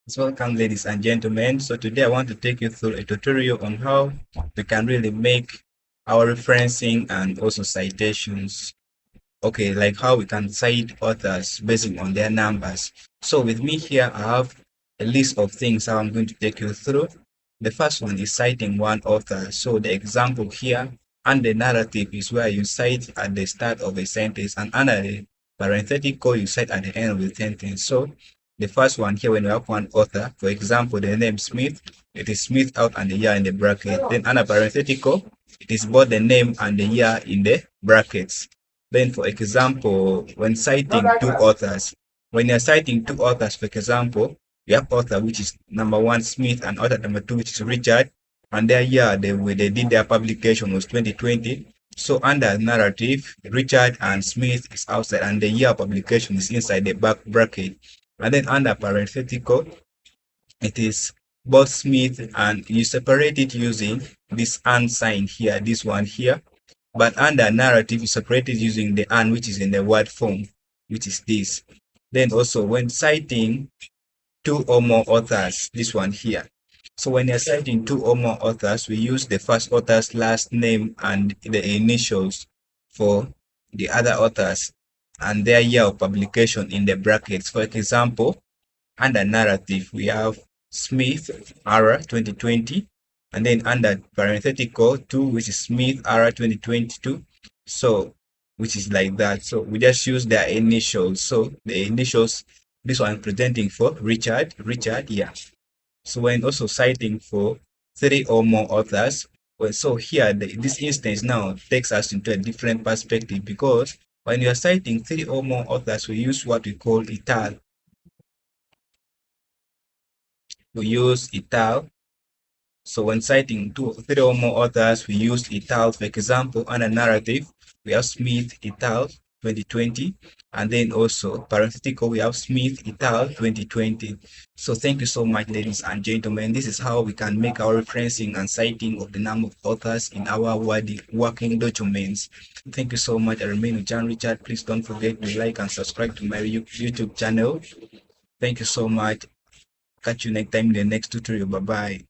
So welcome, ladies and gentlemen. So today I want to take you through a tutorial on how we can really make our referencing and also citations. Okay, like how we can cite authors based on their numbers. So with me here, I have a list of things how I'm going to take you through. The first one is citing one author. So the example here and the narrative is where you cite at the start of a sentence, and under the parenthetical you cite at the end of the sentence. So the first one here, when you have one author, for example, the name Smith, it is Smith out and the year in the bracket. Then under parenthetical, it is both the name and the year in the brackets. Then, for example, when citing two authors, when you're citing two authors, for example, you have author which is number one Smith and author number two which is Richard, and their year they did their publication was 2020. So under narrative, Richard and Smith is outside, and the year of publication is inside the back bracket. And then under parenthetical, it is both Smith, and you separate it using this and sign here, this one here. But under narrative, you separate it using the and, which is in the word form, which is this. Then also when citing two or more authors, this one here. So when you're citing two or more authors, we use the first author's last name and the initials for the other authors and their year of publication in the brackets. For example, under narrative, we have Smith, R 2020, and then under parenthetical 2, which is Smith, R 2022. So, which is like that. So we just use their initials. So the initials, this one presenting for Richard, yeah. So when also citing for three or more authors, well, so here this instance now takes us into a different perspective, because when you are citing three or more authors, we use what we call ital. We use ital. So when citing three or more authors, we use ital. For example, under narrative, we have Smith ital 2020, and then also parenthetical, we have Smith ital 2020. So thank you so much, ladies and gentlemen. This is how we can make our referencing and citing of the number of authors in our working documents. Thank you so much. I remain with John Richard. Please don't forget to like and subscribe to my YouTube channel. Thank you so much. Catch you next time in the next tutorial. Bye bye.